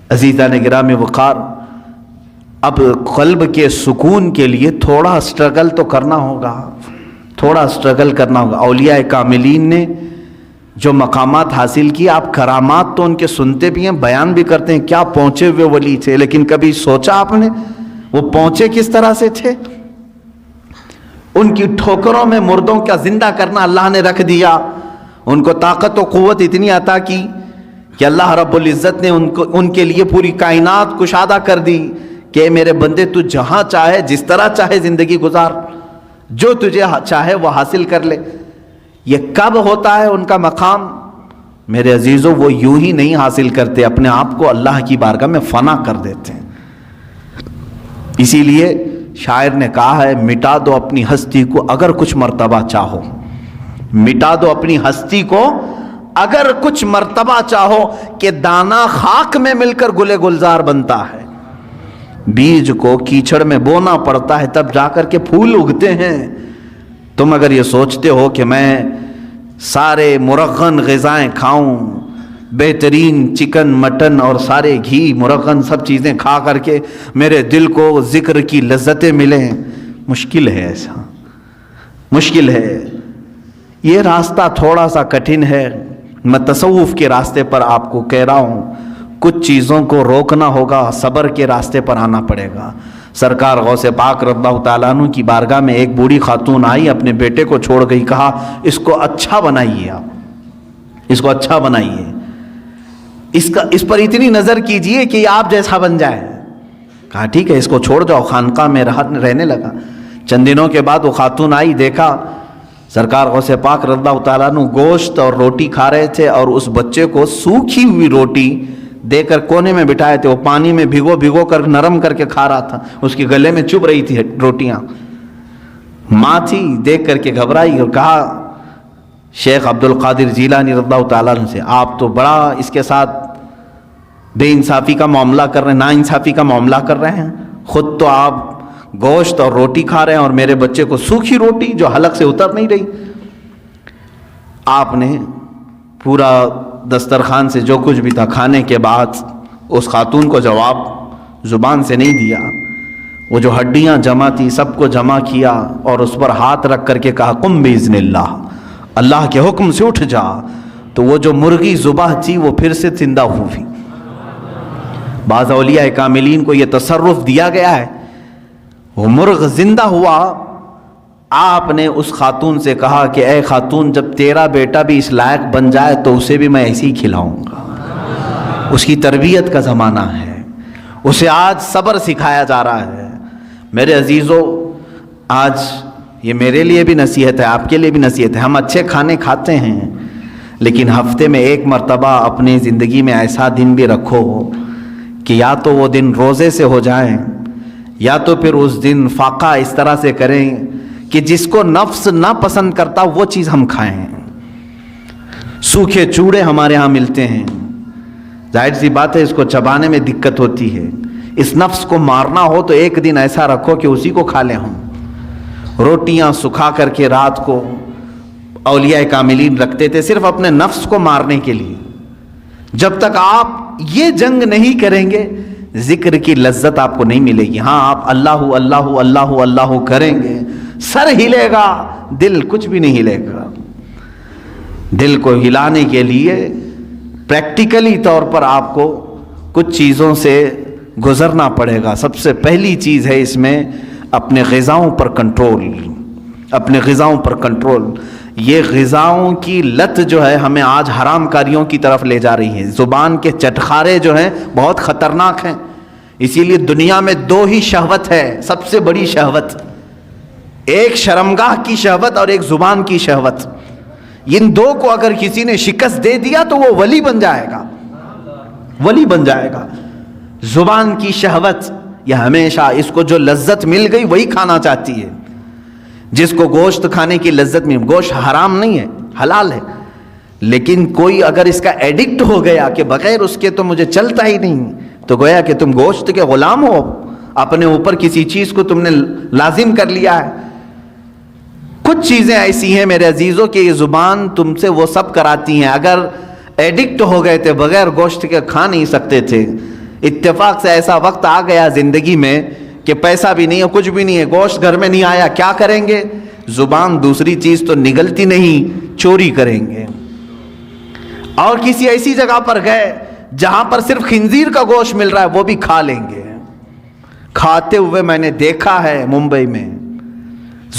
عزیزان گرامی وقار، اب قلب کے سکون کے لیے تھوڑا اسٹرگل تو کرنا ہوگا، تھوڑا اسٹرگل کرنا ہوگا۔ اولیاء کاملین نے جو مقامات حاصل کی، آپ کرامات تو ان کے سنتے بھی ہیں، بیان بھی کرتے ہیں، کیا پہنچے ہوئے ولی تھے، لیکن کبھی سوچا آپ نے وہ پہنچے کس طرح سے تھے؟ ان کی ٹھوکروں میں مردوں کا زندہ کرنا اللہ نے رکھ دیا، ان کو طاقت و قوت اتنی عطا کی کہ اللہ رب العزت نے ان کے لیے پوری کائنات کشادہ کر دی کہ میرے بندے تو جہاں چاہے جس طرح چاہے زندگی گزار، جو تجھے چاہے وہ حاصل کر لے۔ یہ کب ہوتا ہے ان کا مقام؟ میرے عزیزوں، وہ یوں ہی نہیں حاصل کرتے، اپنے آپ کو اللہ کی بارگاہ میں فنا کر دیتے ہیں۔ اسی لیے شاعر نے کہا ہے، مٹا دو اپنی ہستی کو اگر کچھ مرتبہ چاہو، مٹا دو اپنی ہستی کو اگر کچھ مرتبہ چاہو، کہ دانا خاک میں مل کر گلے گلزار بنتا ہے۔ بیج کو کیچڑ میں بونا پڑتا ہے تب جا کر کے پھول اگتے ہیں۔ تم اگر یہ سوچتے ہو کہ میں سارے مرغن غذائیں کھاؤں، بہترین چکن مٹن اور سارے گھی مرغن سب چیزیں کھا کر کے میرے دل کو ذکر کی لذتیں ملیں، مشکل ہے، ایسا مشکل ہے۔ یہ راستہ تھوڑا سا کٹھن ہے، میں تصوف کے راستے پر آپ کو کہہ رہا ہوں، کچھ چیزوں کو روکنا ہوگا، صبر کے راستے پر آنا پڑے گا۔ سرکار غوث پاک رضی اللہ تعالیٰ عنہ کی بارگاہ میں ایک بوڑھی خاتون آئی، اپنے بیٹے کو چھوڑ گئی، کہا اس کو اچھا بنائیے، آپ اس کو اچھا بنائیے، اس پر اتنی نظر کیجئے کہ یہ آپ جیسا بن جائے۔ کہا ٹھیک ہے، اس کو چھوڑ جاؤ۔ خانقاہ میں رہنے لگا۔ چند دنوں کے بعد وہ خاتون آئی، دیکھا سرکار غوث پاک رضی اللہ تعالیٰ عنہ گوشت اور روٹی کھا رہے تھے، اور اس بچے کو سوکھی ہوئی روٹی دے کر کونے میں بٹھائے تھے، وہ پانی میں بھگو کر نرم کر کے کھا رہا تھا، اس کے گلے میں چبھ رہی تھی روٹیاں۔ ماں تھی، دیکھ کر کے گھبرائی اور کہا شیخ عبد القادر جیلانی رضی اللہ تعالیٰ عنہ سے، آپ تو بڑا اس کے ساتھ بے انصافی کا معاملہ کر رہے ہیں، نا انصافی کا معاملہ کر رہے ہیں، خود تو آپ گوشت اور روٹی کھا رہے ہیں اور میرے بچے کو سوکھی روٹی جو حلق سے اتر نہیں رہی۔ آپ نے پورا دسترخوان سے جو کچھ بھی تھا کھانے کے بعد اس خاتون کو جواب زبان سے نہیں دیا، وہ جو ہڈیاں جمع تھی سب کو جمع کیا اور اس پر ہاتھ رکھ کر کے کہا قم باذن اللہ، اللہ کے حکم سے اٹھ جا۔ تو وہ جو مرغی ذبح تھی وہ پھر سے زندہ ہوئی۔ بعض اولیاء کاملین کو یہ تصرف دیا گیا ہے، وہ مرغ زندہ ہوا۔ آپ نے اس خاتون سے کہا کہ اے خاتون، جب تیرا بیٹا بھی اس لائق بن جائے تو اسے بھی میں ایسے ہی کھلاؤں گا۔ اس کی تربیت کا زمانہ ہے، اسے آج صبر سکھایا جا رہا ہے۔ میرے عزیزو، آج یہ میرے لیے بھی نصیحت ہے، آپ کے لیے بھی نصیحت ہے۔ ہم اچھے کھانے کھاتے ہیں، لیکن ہفتے میں ایک مرتبہ اپنی زندگی میں ایسا دن بھی رکھو کہ یا تو وہ دن روزے سے ہو جائیں، یا تو پھر اس دن فاقہ اس طرح سے کریں کہ جس کو نفس نہ پسند کرتا وہ چیز ہم کھائیں۔ سوکھے چوڑے ہمارے ہاں ملتے ہیں، ظاہر سی بات ہے اس کو چبانے میں دقت ہوتی ہے۔ اس نفس کو مارنا ہو تو ایک دن ایسا رکھو کہ اسی کو کھا لیں ہم۔ روٹیاں سکھا کر کے رات کو اولیاء کاملین رکھتے تھے صرف اپنے نفس کو مارنے کے لیے۔ جب تک آپ یہ جنگ نہیں کریں گے، ذکر کی لذت آپ کو نہیں ملے گی۔ ہاں، آپ اللہ اللہ اللہ اللہ کریں گے، سر ہلے گا، دل کچھ بھی نہیں ہلے گا۔ دل کو ہلانے کے لیے پریکٹیکلی طور پر آپ کو کچھ چیزوں سے گزرنا پڑے گا۔ سب سے پہلی چیز ہے اس میں اپنے غذاؤں پر کنٹرول، اپنے غذاؤں پر کنٹرول۔ یہ غذاؤں کی لت جو ہے ہمیں آج حرام کاریوں کی طرف لے جا رہی ہے۔ زبان کے چٹخارے جو ہیں بہت خطرناک ہیں۔ اسی لیے دنیا میں دو ہی شہوت ہے، سب سے بڑی شہوت، ایک شرمگاہ کی شہوت اور ایک زبان کی شہوت۔ ان دو کو اگر کسی نے شکست دے دیا تو وہ ولی بن جائے گا، ولی بن جائے گا۔ زبان کی شہوت یہ ہمیشہ اس کو جو لذت مل گئی وہی کھانا چاہتی ہے۔ جس کو گوشت کھانے کی لذت میں، گوشت حرام نہیں ہے، حلال ہے، لیکن کوئی اگر اس کا ایڈکٹ ہو گیا کہ بغیر اس کے تو مجھے چلتا ہی نہیں، تو گویا کہ تم گوشت کے غلام ہو، اپنے اوپر کسی چیز کو تم نے لازم کر لیا ہے۔ کچھ چیزیں ایسی ہیں میرے عزیزوں کہ یہ زبان تم سے وہ سب کراتی ہیں۔ اگر ایڈکٹ ہو گئے تھے، بغیر گوشت کے کھا نہیں سکتے تھے، اتفاق سے ایسا وقت آ گیا زندگی میں کہ پیسہ بھی نہیں ہے، کچھ بھی نہیں ہے، گوشت گھر میں نہیں آیا، کیا کریں گے؟ زبان دوسری چیز تو نگلتی نہیں، چوری کریں گے۔ اور کسی ایسی جگہ پر گئے جہاں پر صرف خنزیر کا گوشت مل رہا ہے، وہ بھی کھا لیں گے۔ کھاتے ہوئے میں نے دیکھا ہے ممبئی میں،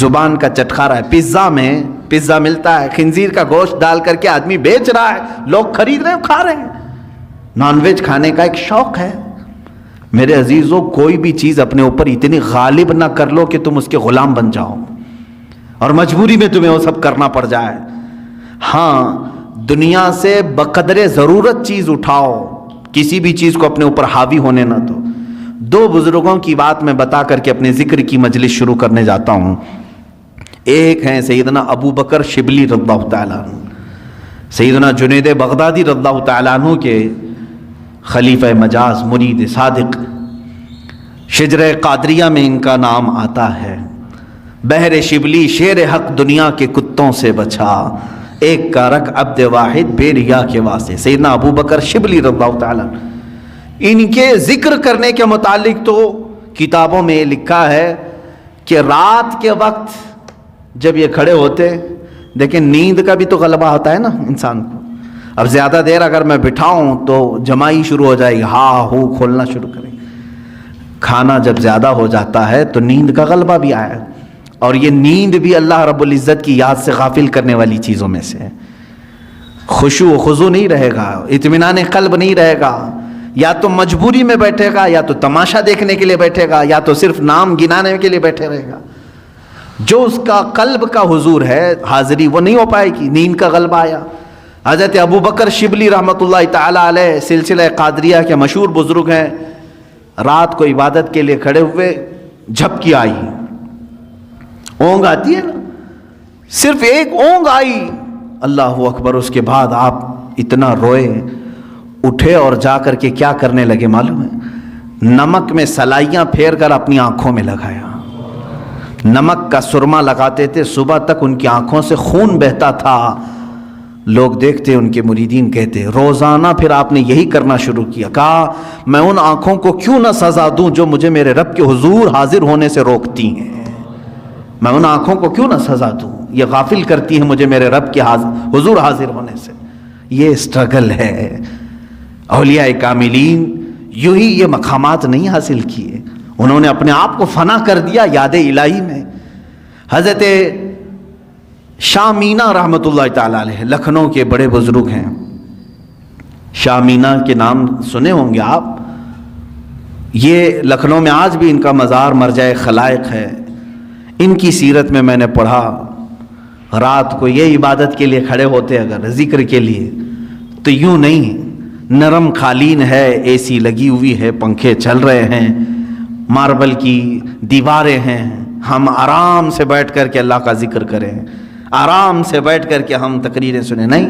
زبان کا چٹکارا ہے۔ پیزا ملتا ہے، خنزیر کا گوشت ڈال کر کے آدمی بیچ رہا ہے، لوگ خرید رہے ہیں، کھا رہے ہیں۔ نان ویج کھانے کا ایک شوق ہے۔ میرے عزیزوں، کوئی بھی چیز اپنے اوپر اتنی غالب نہ کر لو کہ تم اس کے غلام بن جاؤ اور مجبوری میں تمہیں وہ سب کرنا پڑ جائے۔ ہاں، دنیا سے بقدر ضرورت چیز اٹھاؤ، کسی بھی چیز کو اپنے اوپر حاوی ہونے نہ دو۔ دو بزرگوں کی بات میں بتا کر کے اپنے ذکر کی مجلس شروع کرنے جاتا ہوں۔ ایک ہیں سیدنا ابو بکر شبلی رضی اللہ تعالیٰ عنہ، سیدنا جنید بغدادی رضی اللہ تعالیٰ عنہ کے خلیفہ مجاز، مرید صادق۔ شجرہ قادریہ میں ان کا نام آتا ہے۔ بحر شبلی شیر حق دنیا کے کتوں سے بچا، ایک کا رکھ عبد واحد بے ریا کے واسطے۔ سیدنا ابو بکر شبلی رضی اللہ تعالیٰ عنہ، ان کے ذکر کرنے کے متعلق تو کتابوں میں لکھا ہے کہ رات کے وقت جب یہ کھڑے ہوتے، دیکھیں نیند کا بھی تو غلبہ ہوتا ہے نا انسان کو۔ اب زیادہ دیر اگر میں بٹھاؤں تو جمائی شروع ہو جائے گی، ہاں ہو کھولنا شروع کریں۔ کھانا جب زیادہ ہو جاتا ہے تو نیند کا غلبہ بھی آیا، اور یہ نیند بھی اللہ رب العزت کی یاد سے غافل کرنے والی چیزوں میں سے ہے۔ خشوع و خضوع نہیں رہے گا، اطمینان قلب نہیں رہے گا، یا تو مجبوری میں بیٹھے گا، یا تو تماشا دیکھنے کے لیے بیٹھے گا، یا تو صرف نام گنانے کے لیے بیٹھے رہے گا۔ جو اس کا قلب کا حضور ہے، حاضری، وہ نہیں ہو پائے گی۔ نیند کا غلبہ آیا۔ حضرت ابو بکر شبلی رحمۃ اللہ تعالیٰ علیہ سلسلہ قادریہ کے مشہور بزرگ ہیں۔ رات کو عبادت کے لیے کھڑے ہوئے، جھپکی آئی، اونگ آتی ہے نا، صرف ایک اونگ آئی، اللہ اکبر۔ اس کے بعد آپ اتنا روئے، اٹھے اور جا کر کے کیا کرنے لگے معلوم ہے؟ نمک میں سلائیاں پھیر کر اپنی آنکھوں میں لگایا۔ نمک کا سرما لگاتے تھے، صبح تک ان کی آنکھوں سے خون بہتا تھا۔ لوگ دیکھتے، ان کے مریدین کہتے، روزانہ پھر آپ نے یہی کرنا شروع کیا۔ کہا میں ان آنکھوں کو کیوں نہ سزا دوں جو مجھے میرے رب کے حضور حاضر ہونے سے روکتی ہیں، میں ان آنکھوں کو کیوں نہ سزا دوں، یہ غافل کرتی ہیں مجھے میرے رب کے حضور حاضر ہونے سے۔ یہ اسٹرگل ہے۔ اولیاء کاملین یوں ہی یہ مقامات نہیں حاصل کیے، انہوں نے اپنے آپ کو فنا کر دیا یاد الہی میں۔ حضرت شاہ مینا رحمۃ اللہ تعالیٰ علیہ لکھنؤ کے بڑے بزرگ ہیں۔ شاہ مینا کے نام سنے ہوں گے آپ، یہ لکھنؤ میں آج بھی ان کا مزار مرجع خلائق ہے۔ ان کی سیرت میں نے پڑھا، رات کو یہ عبادت کے لیے کھڑے ہوتے اگر ذکر کے لیے تو یوں نہیں، نرم قالین ہے، اے سی لگی ہوئی ہے، پنکھے چل رہے ہیں، ماربل کی دیواریں ہیں، ہم آرام سے بیٹھ کر کے اللہ کا ذکر کریں، آرام سے بیٹھ کر کے ہم تقریریں سنیں، نہیں۔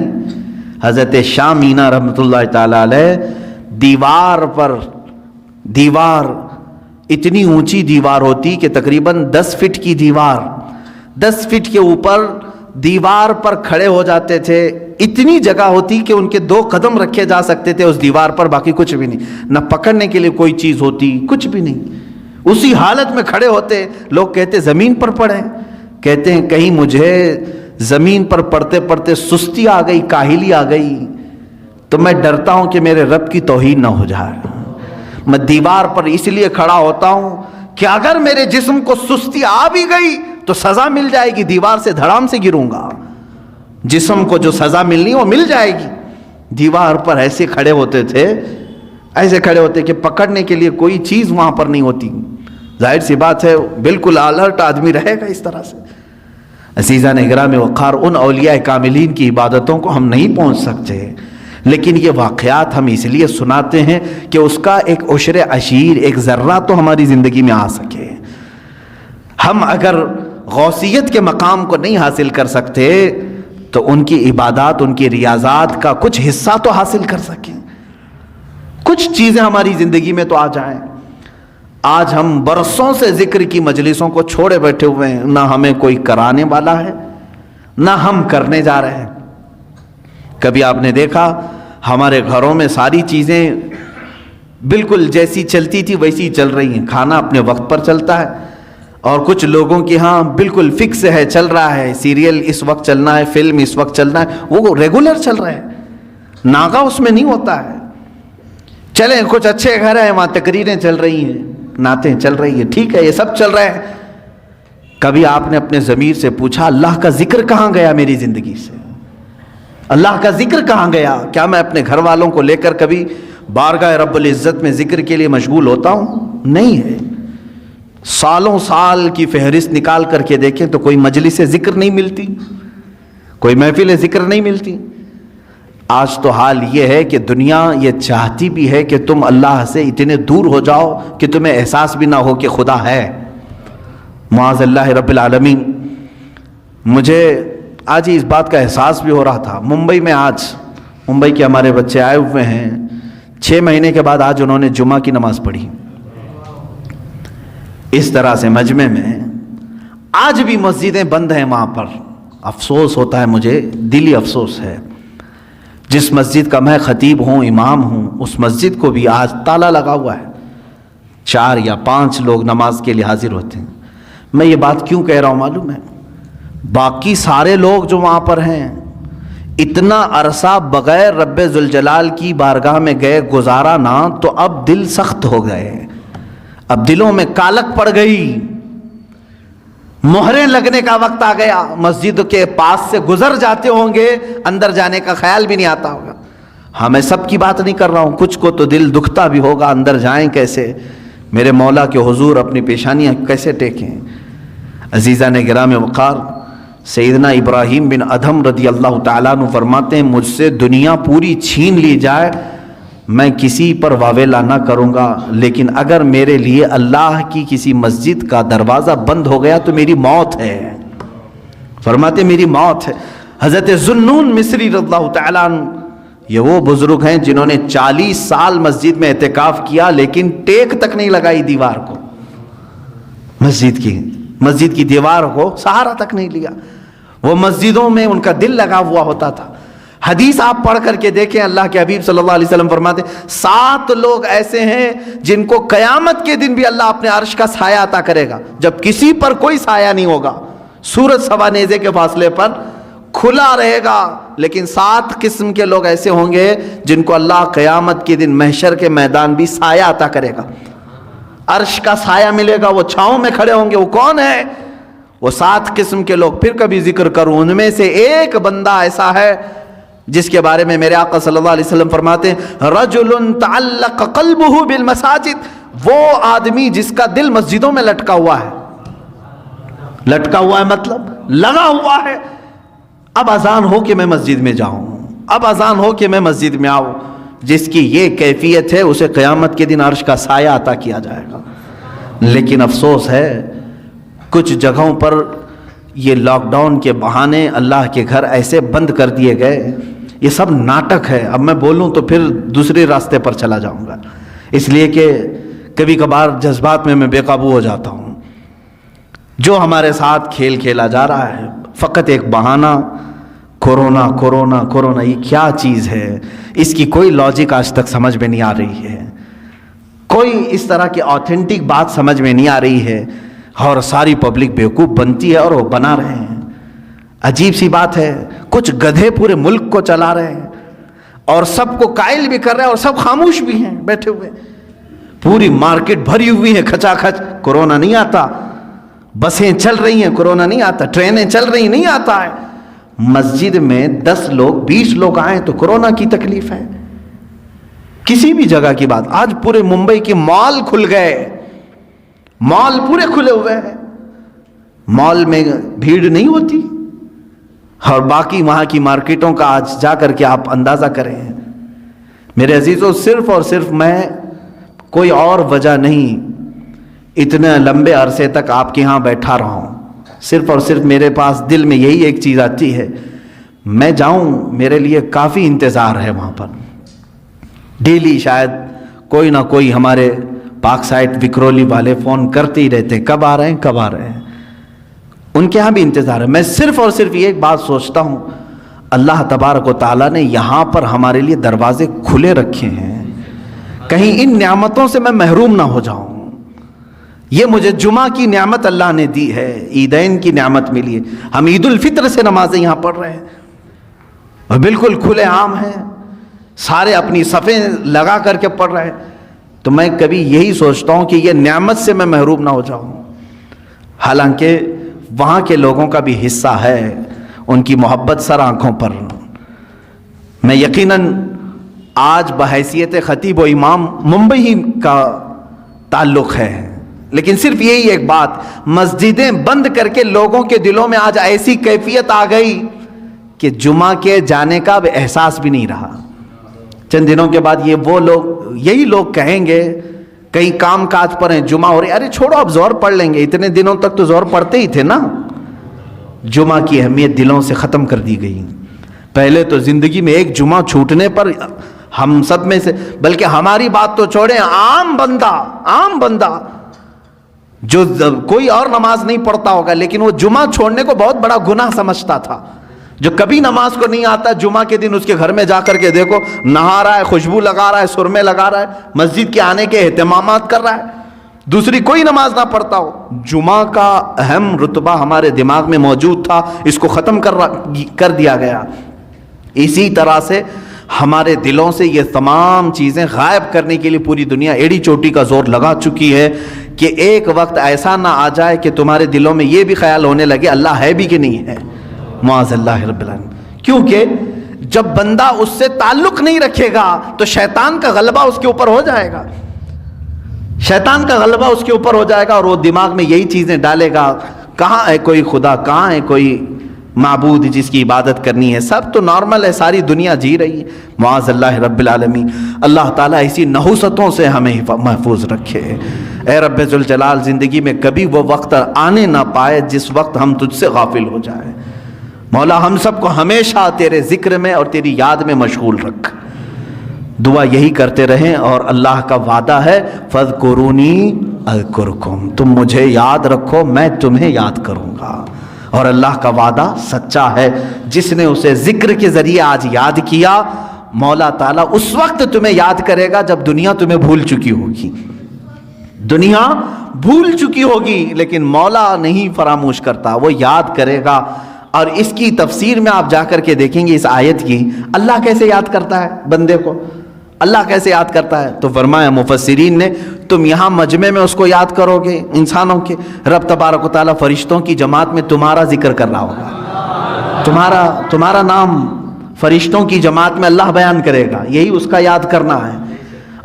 حضرت شاہ مینا رحمۃ اللہ تعالیٰ علیہ دیوار اتنی اونچی دیوار ہوتی کہ تقریباً 10 فٹ کی دیوار، 10 فٹ کے اوپر دیوار پر کھڑے ہو جاتے تھے۔ اتنی جگہ ہوتی کہ ان کے 2 قدم رکھے جا سکتے تھے اس دیوار پر، باقی کچھ بھی نہیں، نہ پکڑنے کے لیے کوئی چیز ہوتی، کچھ بھی نہیں۔ اسی حالت میں کھڑے ہوتے، لوگ کہتے زمین پر پڑھیں، کہتے ہیں کہیں مجھے زمین پر پڑھتے پڑھتے سستی آ گئی، کاہلی آ گئی تو میں ڈرتا ہوں کہ میرے رب کی توہین نہ ہو جائے، میں دیوار پر اس لیے کھڑا ہوتا ہوں کہ اگر میرے جسم کو سستی آ بھی گئی تو سزا مل جائے گی، دیوار سے دھڑام سے گروں گا، جسم کو جو سزا ملنی وہ مل جائے گی۔ دیوار پر ایسے کھڑے ہوتے تھے، ایسے کھڑے ہوتے کہ پکڑنے کے لیے کوئی چیز وہاں پر نہیں ہوتی۔ ظاہر سی بات ہے بالکل الرٹ آدمی رہے گا اس طرح سے۔ عزیزان اکرام وقار، ان اولیاء کاملین کی عبادتوں کو ہم نہیں پہنچ سکتے، لیکن یہ واقعات ہم اس لیے سناتے ہیں کہ اس کا ایک عشر عشیر، ایک ذرہ تو ہماری زندگی میں آ سکے۔ ہم اگر غوثیت کے مقام کو نہیں حاصل کر سکتے تو ان کی عبادات، ان کی ریاضات کا کچھ حصہ تو حاصل کر سکیں، کچھ چیزیں ہماری زندگی میں تو آ جائیں۔ آج ہم برسوں سے ذکر کی مجلسوں کو چھوڑے بیٹھے ہوئے ہیں، نہ ہمیں کوئی کرانے والا ہے نہ ہم کرنے جا رہے ہیں۔ کبھی آپ نے دیکھا ہمارے گھروں میں ساری چیزیں بالکل جیسی چلتی تھی ویسی چل رہی ہیں، کھانا اپنے وقت پر چلتا ہے، اور کچھ لوگوں کی ہاں بالکل فکس ہے، چل رہا ہے، سیریل اس وقت چلنا ہے، فلم اس وقت چلنا ہے، وہ ریگولر چل رہا ہے، ناغہ اس میں نہیں ہوتا ہے۔ چلیں کچھ اچھے گھر ہیں وہاں تقریریں چل رہی ہیں، نعتیں چل رہی ہیں، ٹھیک ہے، یہ سب چل رہا ہے۔ کبھی آپ نے اپنے ضمیر سے پوچھا اللہ کا ذکر کہاں گیا میری زندگی سے؟ اللہ کا ذکر کہاں گیا؟ کیا میں اپنے گھر والوں کو لے کر کبھی بارگاہ رب العزت میں ذکر کے لیے مشغول ہوتا ہوں؟ نہیں ہے۔ سالوں سال کی فہرست نکال کر کے دیکھیں تو کوئی مجلس ذکر نہیں ملتی، کوئی محفل ذکر نہیں ملتی۔ آج تو حال یہ ہے کہ دنیا یہ چاہتی بھی ہے کہ تم اللہ سے اتنے دور ہو جاؤ کہ تمہیں احساس بھی نہ ہو کہ خدا ہے۔ معاذ اللہ رب العالمین۔ مجھے آج ہی اس بات کا احساس بھی ہو رہا تھا، ممبئی کے ہمارے بچے آئے ہوئے ہیں، 6 مہینے کے بعد آج انہوں نے جمعہ کی نماز پڑھی اس طرح سے مجمع میں۔ آج بھی مسجدیں بند ہیں وہاں پر، افسوس ہوتا ہے مجھے، دلی افسوس ہے۔ جس مسجد کا میں خطیب ہوں، امام ہوں، اس مسجد کو بھی آج تالا لگا ہوا ہے، 4 یا 5 لوگ نماز کے لیے حاضر ہوتے ہیں۔ میں یہ بات کیوں کہہ رہا ہوں معلوم ہے؟ باقی سارے لوگ جو وہاں پر ہیں اتنا عرصہ بغیر رب ذوالجلال کی بارگاہ میں گئے گزارا نہ، تو اب دل سخت ہو گئے، اب دلوں میں کالک پڑ گئی، مہریں لگنے کا وقت آ گیا۔ مسجد کے پاس سے گزر جاتے ہوں گے، اندر جانے کا خیال بھی نہیں آتا ہوگا۔ ہاں میں سب کی بات نہیں کر رہا ہوں، کچھ کو تو دل دکھتا بھی ہوگا، اندر جائیں کیسے، میرے مولا کے حضور اپنی پیشانیاں کیسے ٹیکیں۔ عزیزان گرامی وقار، سیدنا ابراہیم بن ادھم رضی اللہ تعالیٰ عنہ فرماتے ہیں مجھ سے دنیا پوری چھین لی جائے میں کسی پر واویلا نہ کروں گا، لیکن اگر میرے لیے اللہ کی کسی مسجد کا دروازہ بند ہو گیا تو میری موت ہے۔ فرماتے میری موت ہے۔ حضرت ذوالنون مصری رضی اللہ تعالیٰ عنہ، یہ وہ بزرگ ہیں جنہوں نے 40 سال مسجد میں اعتکاف کیا لیکن ٹیک تک نہیں لگائی دیوار کو، مسجد کی دیوار کو سہارا تک نہیں لیا۔ وہ مسجدوں میں ان کا دل لگا ہوا ہوتا تھا۔ حدیث آپ پڑھ کر کے دیکھیں، اللہ کے حبیب صلی اللہ علیہ وسلم فرماتے 7 لوگ ایسے ہیں جن کو قیامت کے دن بھی اللہ اپنے عرش کا سایہ عطا کرے گا، جب کسی پر کوئی سایہ نہیں ہوگا، سورج سوا نیزے کے فاصلے پر کھلا رہے گا، لیکن 7 قسم کے لوگ ایسے ہوں گے جن کو اللہ قیامت کے دن محشر کے میدان بھی سایہ عطا کرے گا، عرش کا سایہ ملے گا، وہ چھاؤں میں کھڑے ہوں گے۔ وہ کون ہے؟ وہ 7 قسم کے لوگ پھر کبھی ذکر کروں، ان میں سے ایک بندہ ایسا ہے جس کے بارے میں میرے آقا صلی اللہ علیہ وسلم فرماتے ہیں رجل تعلق قلبہ بالمساجد، وہ آدمی جس کا دل مسجدوں میں لٹکا ہوا ہے۔ لٹکا ہوا ہے مطلب لگا ہوا ہے، اب اذان ہو کہ میں مسجد میں جاؤں، اب اذان ہو کہ میں مسجد میں آؤں۔ جس کی یہ کیفیت ہے اسے قیامت کے دن عرش کا سایہ عطا کیا جائے گا۔ لیکن افسوس ہے کچھ جگہوں پر یہ لاک ڈاؤن کے بہانے اللہ کے گھر ایسے بند کر دیے گئے، یہ سب ناٹک ہے۔ اب میں بولوں تو پھر دوسرے راستے پر چلا جاؤں گا، اس لیے کہ کبھی کبھار جذبات میں بے قابو ہو جاتا ہوں۔ جو ہمارے ساتھ کھیل کھیلا جا رہا ہے فقط ایک بہانہ، کورونا کورونا کورونا، یہ کیا چیز ہے؟ اس کی کوئی لاجک آج تک سمجھ میں نہیں آ رہی ہے، کوئی اس طرح کی آتھینٹک بات سمجھ میں نہیں آ رہی ہے، اور ساری پبلک بیوقوف بنتی ہے اور وہ بنا رہے ہیں۔ عجیب سی بات ہے، کچھ گدھے پورے ملک کو چلا رہے ہیں اور سب کو قائل بھی کر رہے ہیں، اور سب خاموش بھی ہیں بیٹھے ہوئے، پوری مارکیٹ بھری ہوئی ہے کھچا کھچ، کورونا نہیں آتا، بسیں چل رہی ہیں کورونا نہیں آتا، ٹرینیں چل رہی نہیں آتا ہے، مسجد میں 10 لوگ 20 لوگ آئیں تو کورونا کی تکلیف ہے۔ کسی بھی جگہ کی بات، آج پورے ممبئی کے مال کھل گئے، مال پورے کھلے ہوئے ہیں، مال میں بھیڑ نہیں ہوتی، اور باقی وہاں کی مارکیٹوں کا آج جا کر کے آپ اندازہ کریں۔ میرے عزیزوں، صرف اور صرف میں، کوئی اور وجہ نہیں، اتنے لمبے عرصے تک آپ کے ہاں بیٹھا رہا ہوں، صرف اور صرف میرے پاس دل میں یہی ایک چیز آتی ہے، میں جاؤں، میرے لیے کافی انتظار ہے وہاں پر۔ ڈیلی شاید کوئی نہ کوئی ہمارے پاک سائٹ وکرولی والے فون کرتے ہی رہتے ہیں، کب آ رہے ہیں کب آ رہے ہیں، ان کے ہاں بھی انتظار ہے۔ میں صرف اور صرف یہ ایک بات سوچتا ہوں، اللہ تبارک و تعالیٰ نے یہاں پر ہمارے لیے دروازے کھلے رکھے ہیں، کہیں ان نعمتوں سے میں محروم نہ ہو جاؤں. یہ مجھے جمعہ کی نعمت اللہ نے دی ہے، عیدین کی نعمت ملی ہے. ہم عید الفطر سے نمازیں یہاں پڑھ رہے ہیں اور بالکل کھلے عام ہیں، سارے اپنی صفیں لگا کر کے پڑھ رہے ہیں. تو میں کبھی یہی سوچتا ہوں کہ یہ نعمت سے میں محروم نہ ہو جاؤں. حالانکہ وہاں کے لوگوں کا بھی حصہ ہے، ان کی محبت سر آنکھوں پر. میں یقیناً آج بحیثیت خطیب و امام ممبئی کا تعلق ہے، لیکن صرف یہی ایک بات، مسجدیں بند کر کے لوگوں کے دلوں میں آج ایسی کیفیت آ گئی کہ جمعہ کے جانے کا اب احساس بھی نہیں رہا. چند دنوں کے بعد یہی لوگ کہیں گے، کئی کام کاج پر ہیں، جمعہ ہو رہی، ارے چھوڑو اب زور پڑھ لیں گے. اتنے دنوں تک تو زور پڑھتے ہی تھے نا. جمعہ کی اہمیت دلوں سے ختم کر دی گئی. پہلے تو زندگی میں ایک جمعہ چھوٹنے پر ہم سب میں سے، بلکہ ہماری بات تو چھوڑیں، عام بندہ جو کوئی اور نماز نہیں پڑھتا ہوگا لیکن وہ جمعہ چھوڑنے کو بہت بڑا گناہ سمجھتا تھا. جو کبھی نماز کو نہیں آتا، جمعہ کے دن اس کے گھر میں جا کر کے دیکھو، نہا رہا ہے، خوشبو لگا رہا ہے، سرمے لگا رہا ہے، مسجد کے آنے کے اہتمامات کر رہا ہے، دوسری کوئی نماز نہ پڑھتا ہو. جمعہ کا اہم رتبہ ہمارے دماغ میں موجود تھا، اس کو ختم کر دیا گیا. اسی طرح سے ہمارے دلوں سے یہ تمام چیزیں غائب کرنے کے لیے پوری دنیا ایڑی چوٹی کا زور لگا چکی ہے کہ ایک وقت ایسا نہ آ جائے کہ تمہارے دلوں میں یہ بھی خیال ہونے لگے اللہ ہے بھی کہ نہیں ہے. معاذ اللہ رب العالمین. کیونکہ جب بندہ اس سے تعلق نہیں رکھے گا تو شیطان کا غلبہ اس کے اوپر ہو جائے گا. شیطان کا غلبہ اس کے اوپر ہو جائے گا اور وہ دماغ میں یہی چیزیں ڈالے گا، کہاں ہے کوئی خدا، کہاں ہے کوئی معبود جس کی عبادت کرنی ہے، سب تو نارمل ہے، ساری دنیا جی رہی ہے. معاذ اللہ رب العالمین. اللہ تعالیٰ ایسی نحوستوں سے ہمیں محفوظ رکھے. اے رب ذوالجلال، زندگی میں کبھی وہ وقت آنے نہ پائے جس وقت ہم تجھ سے غافل ہو جائیں. مولا ہم سب کو ہمیشہ تیرے ذکر میں اور تیری یاد میں مشغول رکھ. دعا یہی کرتے رہیں. اور اللہ کا وعدہ ہے فَاذْكُرُونِي أَذْكُرْكُمْ، تم مجھے یاد رکھو میں تمہیں یاد کروں گا. اور اللہ کا وعدہ سچا ہے، جس نے اسے ذکر کے ذریعے آج یاد کیا، مولا تعالیٰ اس وقت تمہیں یاد کرے گا جب دنیا تمہیں بھول چکی ہوگی. دنیا بھول چکی ہوگی لیکن مولا نہیں فراموش کرتا، وہ یاد کرے گا. اور اس کی تفسیر میں آپ جا کر کے دیکھیں گے اس آیت کی، اللہ کیسے یاد کرتا ہے بندے کو، اللہ کیسے یاد کرتا ہے. تو فرمایا مفسرین نے، تم یہاں مجمع میں اس کو یاد کرو گے انسانوں کے، رب تبارک و تعالیٰ فرشتوں کی جماعت میں تمہارا ذکر کر رہا ہوگا، تمہارا نام فرشتوں کی جماعت میں اللہ بیان کرے گا، یہی اس کا یاد کرنا ہے.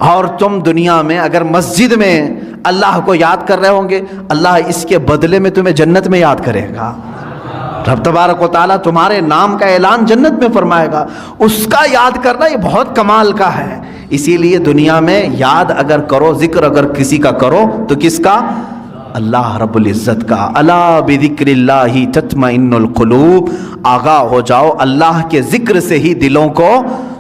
اور تم دنیا میں اگر مسجد میں اللہ کو یاد کر رہے ہوں گے، اللہ اس کے بدلے میں تمہیں جنت میں یاد کرے گا. رب تبارک و تعالیٰ تمہارے نام کا اعلان جنت میں فرمائے گا. اس کا یاد کرنا یہ بہت کمال کا ہے. اسی لیے دنیا میں یاد اگر کرو، ذکر اگر کسی کا کرو تو کس کا؟ اللہ رب العزت کا. الا بذکر اللہ تطمئن القلوب، آگاہ ہو جاؤ اللہ کے ذکر سے ہی دلوں کو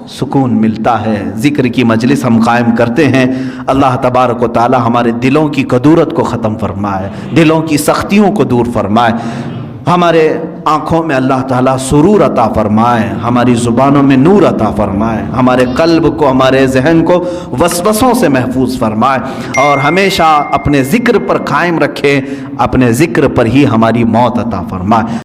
سکون ملتا ہے. ذکر کی مجلس ہم قائم کرتے ہیں. اللہ تبارک و تعالی ہمارے دلوں کی کدورت کو ختم فرمائے، دلوں کی سختیوں کو دور فرمائے. ہمارے آنکھوں میں اللہ تعالیٰ سرور عطا فرمائے، ہماری زبانوں میں نور عطا فرمائے، ہمارے قلب کو، ہمارے ذہن کو وسوسوں سے محفوظ فرمائے، اور ہمیشہ اپنے ذکر پر قائم رکھے، اپنے ذکر پر ہی ہماری موت عطا فرمائے.